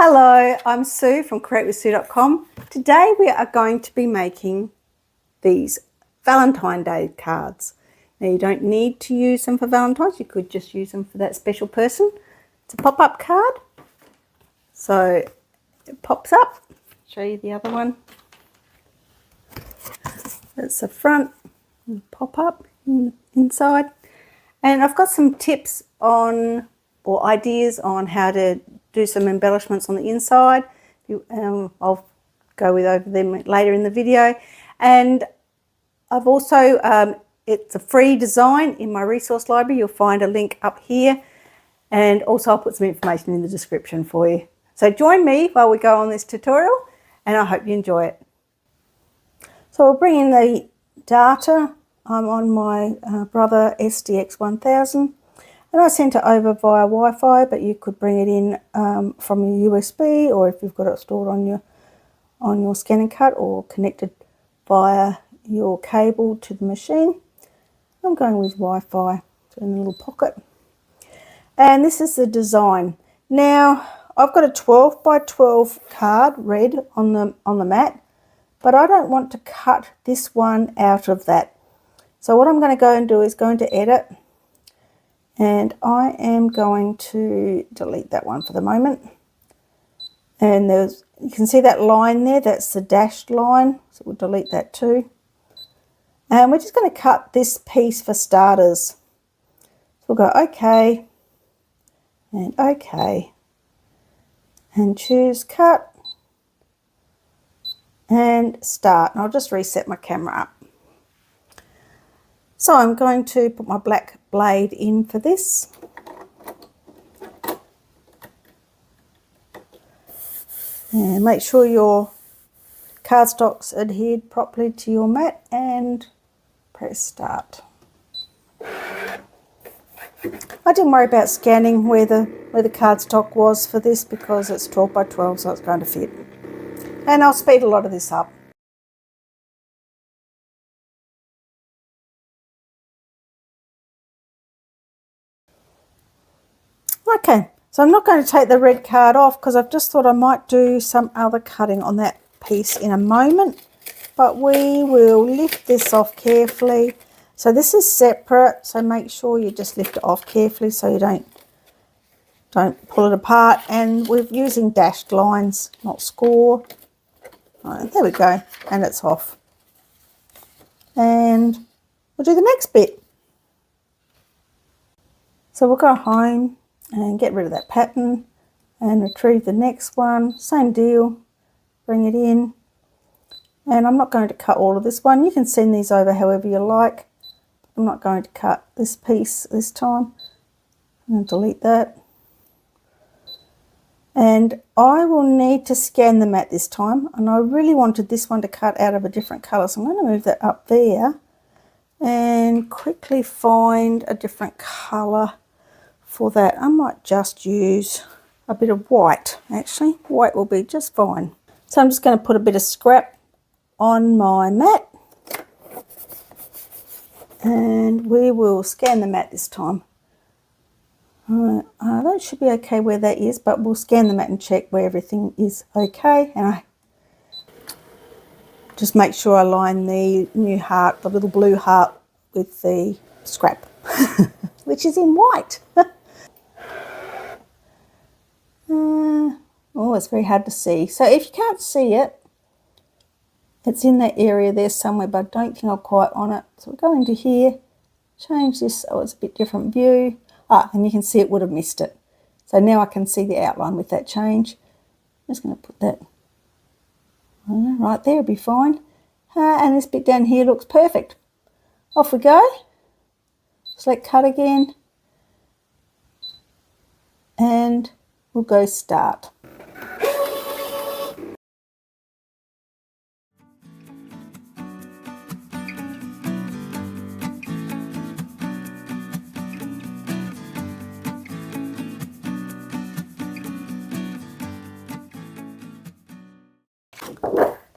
Hello, I'm Sue from createwithsue.com. Today we are going to be making these Valentine Day cards. Now you don't need to use them for Valentine's, you could just use them for that special person. It's a pop-up card, so it pops up. I'll show you the other one. That's the front, pop up inside. And I've got some tips on, or ideas on how to do some embellishments on the inside. I'll go over them later in the video. And I've also, it's a free design in my resource library. You'll find a link up here. And also I'll put some information in the description for you. So join me while we go on this tutorial, and I hope you enjoy it. So I'll bring in the data. I'm on my Brother SDX 1000. And I sent it over via Wi-Fi, but you could bring it in from your USB, or if you've got it stored on your ScanNCut or connected via your cable to the machine. I'm going with Wi-Fi, so in a little pocket. And this is the design. Now I've got a 12 by 12 card, red, on the mat, but I don't want to cut this one out of that. So what I'm going to go and do is go into Edit. And I am going to delete that one for the moment. And you can see that line there, that's the dashed line. So we'll delete that too. And we're just going to cut this piece for starters. So we'll go OK, and OK, and choose Cut, and Start. And I'll just reset my camera up. So I'm going to put my black blade in for this. And make sure your cardstock's adhered properly to your mat, and press Start. I didn't worry about scanning where the cardstock was for this because it's 12 by 12, so it's going to fit. And I'll speed a lot of this up. Okay, so I'm not going to take the red card off because I've just thought I might do some other cutting on that piece in a moment, but we will lift this off carefully. So this is separate, so make sure you just lift it off carefully so you don't pull it apart. And we're using dashed lines, not score. Right, there we go, and it's off. And we'll do the next bit. So we'll go home and get rid of that pattern and retrieve the next one. Same deal, bring it in. And I'm not going to cut all of this one. You can send these over however you like. I'm not going to cut this piece this time. I'm going to delete that. And I will need to scan the mat this time. And I really wanted this one to cut out of a different colour. So I'm going to move that up there and quickly find a different colour for that. I might just use a bit of white. Actually, white will be just fine. So I'm just going to put a bit of scrap on my mat, and we will scan the mat this time. That should be okay where that is, but we'll scan the mat and check where everything is okay. And I just make sure I line the new heart, the little blue heart, with the scrap, which is in white. Oh, it's very hard to see. So if you can't see it, it's in that area there somewhere, but I don't think I'm quite on it. So we'll go into here, change this so it's a bit different view. And you can see it would have missed it. So now I can see the outline with that change. I'm just going to put that right there, it'll be fine. And this bit down here looks perfect. Off we go. Select Cut again. And we'll go Start.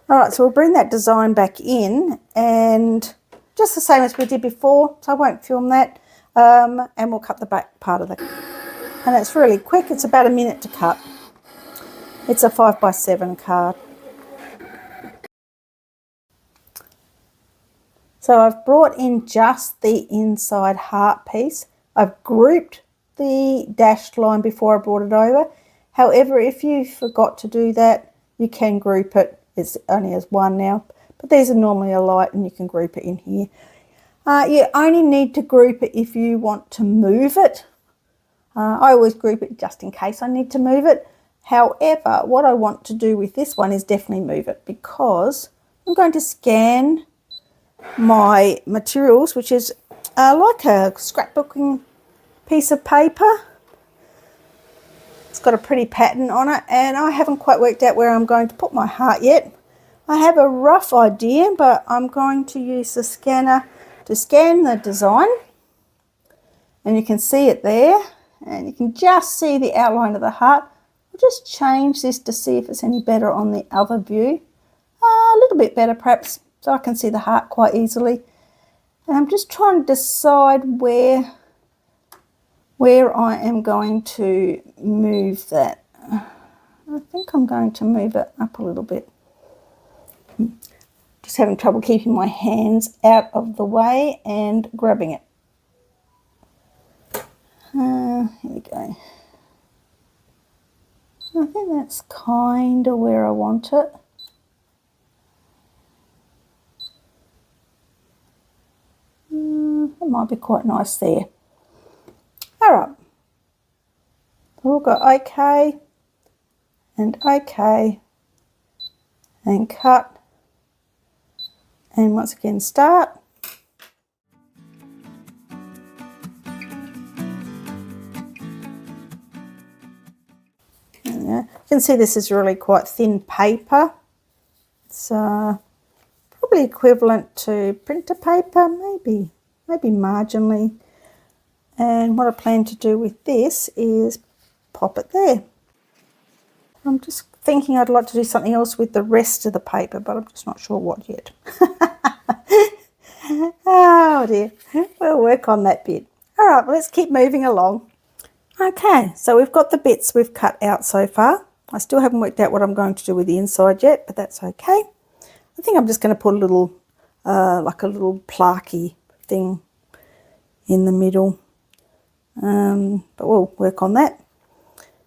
Alright, so we'll bring that design back in, and just the same as we did before, so I won't film that, and we'll cut the back part of it. And it's really quick, it's about a minute to cut. It's a 5x7 card. So I've brought in just the inside heart piece. I've grouped the dashed line before I brought it over. However, if you forgot to do that, you can group it. It's only as one now, but these are normally a light and you can group it in here. You only need to group it if you want to move it. I always group it just in case I need to move it. However, what I want to do with this one is definitely move it, because I'm going to scan my materials, which is like a scrapbooking piece of paper. It's got a pretty pattern on it, and I haven't quite worked out where I'm going to put my heart yet. I have a rough idea, but I'm going to use the scanner to scan the design, and you can see it there, and you can just see the outline of the heart. I'll just change this to see if it's any better on the other view. A little bit better perhaps, so I can see the heart quite easily. And I'm just trying to decide where I am going to move that. I think I'm going to move it up a little bit. Just having trouble keeping my hands out of the way and grabbing it. Here we go. I think that's kind of where I want it. It might be quite nice there. All right. So we'll go OK and OK and cut. And once again, start. You can see this is really quite thin paper. It's probably equivalent to printer paper, maybe marginally. And what I plan to do with this is pop it there. I'm just thinking I'd like to do something else with the rest of the paper, but I'm just not sure what yet. Oh dear, we'll work on that bit. All right, well, let's keep moving along. Okay, so we've got the bits we've cut out so far. I still haven't worked out what I'm going to do with the inside yet, but that's okay. I think I'm just going to put a little, like a little plaquey thing in the middle. But we'll work on that.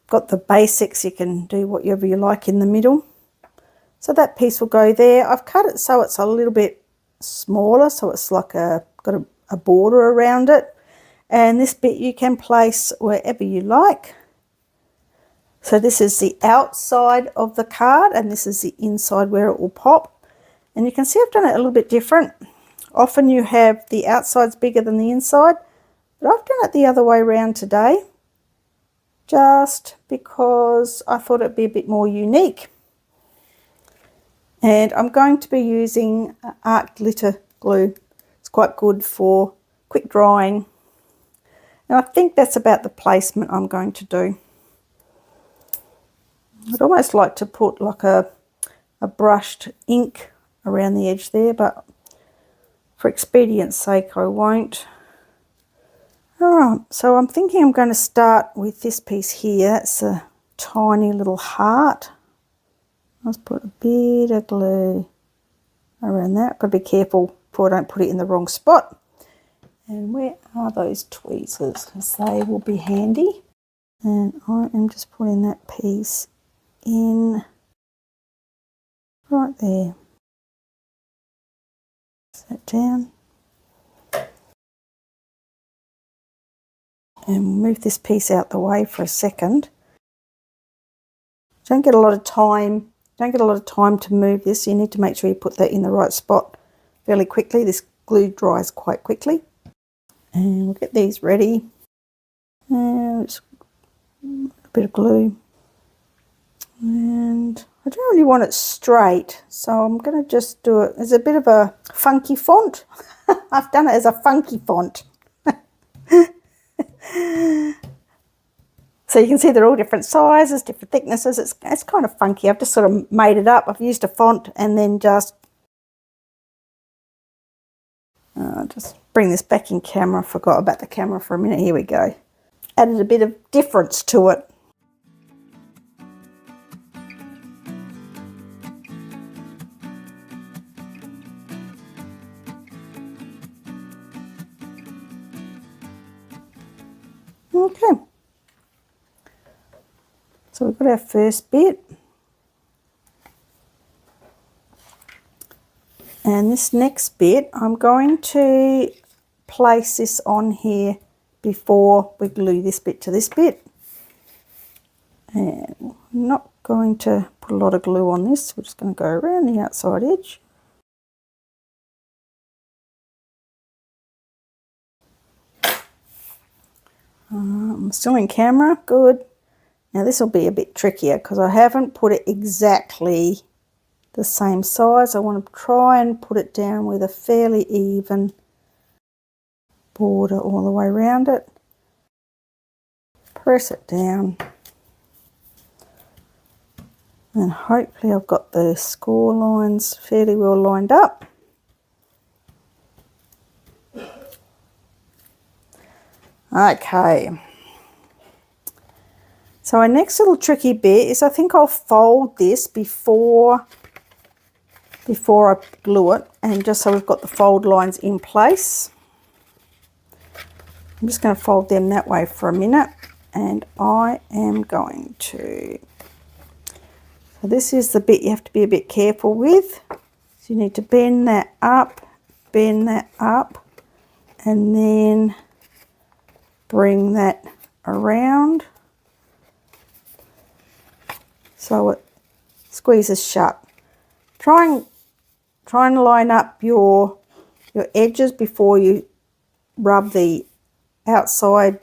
Got the basics, you can do whatever you like in the middle. So that piece will go there. I've cut it so it's a little bit smaller, so it's like got a border around it. And this bit you can place wherever you like. So this is the outside of the card, and this is the inside where it will pop. And you can see I've done it a little bit different. Often you have the outsides bigger than the inside, but I've done it the other way around today, just because I thought it'd be a bit more unique. And I'm going to be using art glitter glue. It's quite good for quick drying. And I think that's about the placement I'm going to do. I'd almost like to put like a brushed ink around the edge there, but for expedience sake I won't. Alright, so I'm thinking I'm going to start with this piece here. That's a tiny little heart. Let's put a bit of glue around that. Got to be careful before I don't put it in the wrong spot. And where are those tweezers? Because they will be handy. And I am just putting that piece in right there. Set down. And move this piece out the way for a second. Don't get a lot of time to move this, so you need to make sure you put that in the right spot fairly quickly. This glue dries quite quickly. And we'll get these ready. And just a bit of glue. And I don't really want it straight, so I'm going to just do it as a bit of a funky font. I've done it as a funky font. So you can see they're all different sizes, different thicknesses. It's kind of funky. I've just sort of made it up. I've used a font and then just bring this back in camera. I forgot about the camera for a minute. Here we go. Added a bit of difference to it. Okay, so we've got our first bit, and this next bit I'm going to place this on here before we glue this bit to this bit. And I'm not going to put a lot of glue on this, we're just going to go around the outside edge. I'm still in camera, good. Now this will be a bit trickier because I haven't put it exactly the same size. I want to try and put it down with a fairly even border all the way around it. Press it down. And hopefully I've got the score lines fairly well lined up. Okay. So our next little tricky bit is I think I'll fold this before I glue it, and just so we've got the fold lines in place. I'm just going to fold them that way for a minute, and I am going to, so this is the bit you have to be a bit careful with. So you need to bend that up, and then bring that around so it squeezes shut. Try and line up your edges before you rub the outside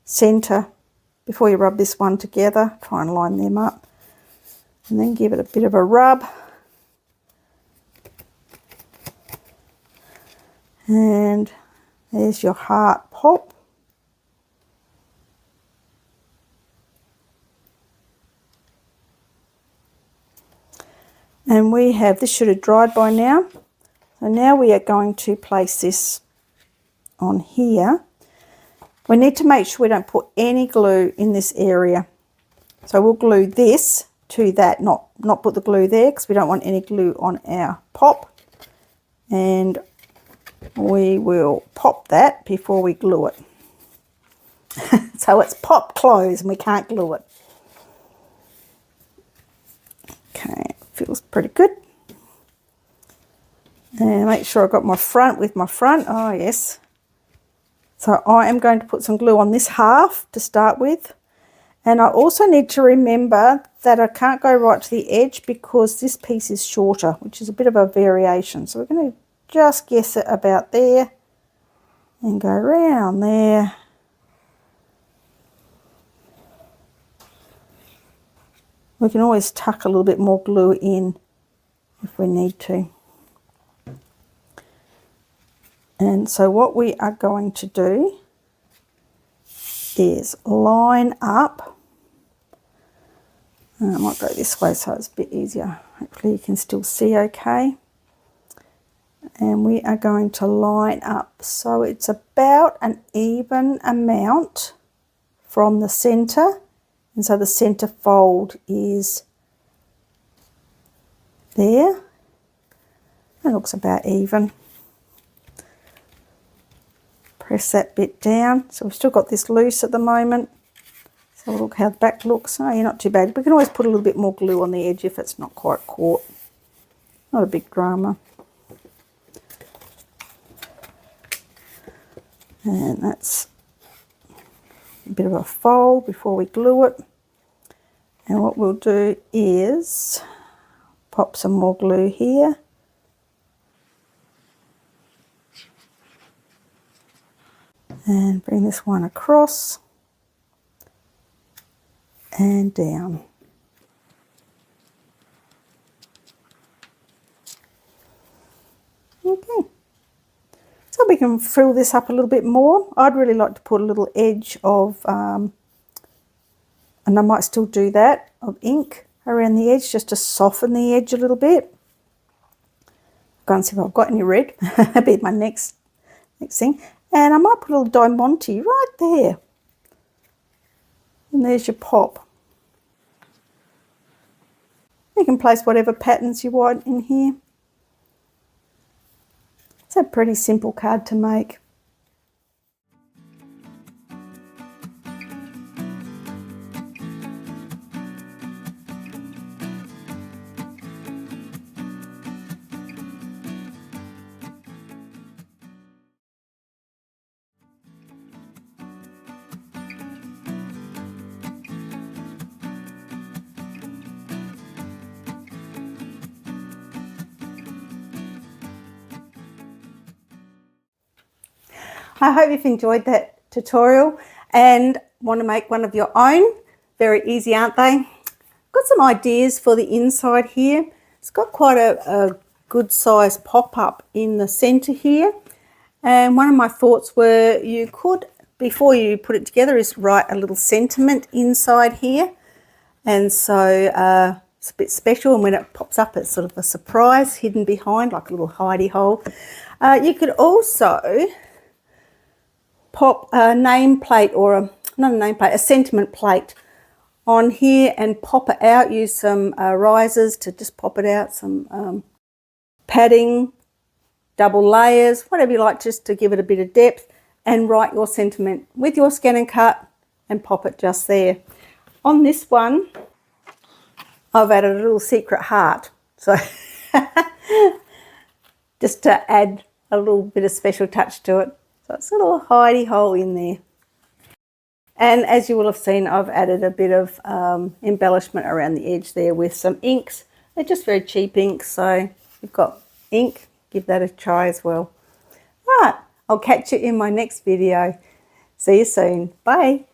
centre, before you rub this one together. Try and line them up and then give it a bit of a rub. And there's your heart pop. And we have, this should have dried by now. So now we are going to place this on here. We need to make sure we don't put any glue in this area. So we'll glue this to that, not put the glue there because we don't want any glue on our pop. And we will pop that before we glue it. So it's pop closed and we can't glue it. Okay, feels pretty good. And make sure I've got my front with my front. Oh yes. So I am going to put some glue on this half to start with. And I also need to remember that I can't go right to the edge because this piece is shorter, which is a bit of a variation. So we're going to just guess it about there and go around there. We can always tuck a little bit more glue in if we need to. And so what we are going to do is line up. I might go this way so it's a bit easier. Hopefully you can still see okay. And we are going to line up so it's about an even amount from the centre. And so the centre fold is there. It looks about even. Press that bit down. So we've still got this loose at the moment. So look how the back looks. Oh, you're not too bad. We can always put a little bit more glue on the edge if it's not quite caught. Not a big drama. And that's a bit of a fold before we glue it. And what we'll do is pop some more glue here. And bring this one across and down. Okay. So we can fill this up a little bit more. I'd really like to put a little edge of, and I might still do that, of ink around the edge just to soften the edge a little bit. Go and see if I've got any red. That'll be my next thing. And I might put a little Diamante right there. And there's your pop. You can place whatever patterns you want in here. It's a pretty simple card to make. I hope you've enjoyed that tutorial and want to make one of your own. Very easy, aren't they? Got some ideas for the inside here. It's got quite a good size pop-up in the center here. And one of my thoughts were you could, before you put it together, is write a little sentiment inside here. And so it's a bit special, and when it pops up, it's sort of a surprise hidden behind, like a little hidey hole. You could also pop a nameplate, or not a nameplate, a sentiment plate on here and pop it out. Use some risers to just pop it out, some padding, double layers, whatever you like, just to give it a bit of depth, and write your sentiment with your ScanNCut and pop it just there. On this one, I've added a little secret heart, so just to add a little bit of special touch to it. So it's a little hidey hole in there. And as you will have seen, I've added a bit of embellishment around the edge there with some inks. They're just very cheap inks, so if you've got ink, give that a try as well. Right, I'll catch you in my next video. See you soon. Bye.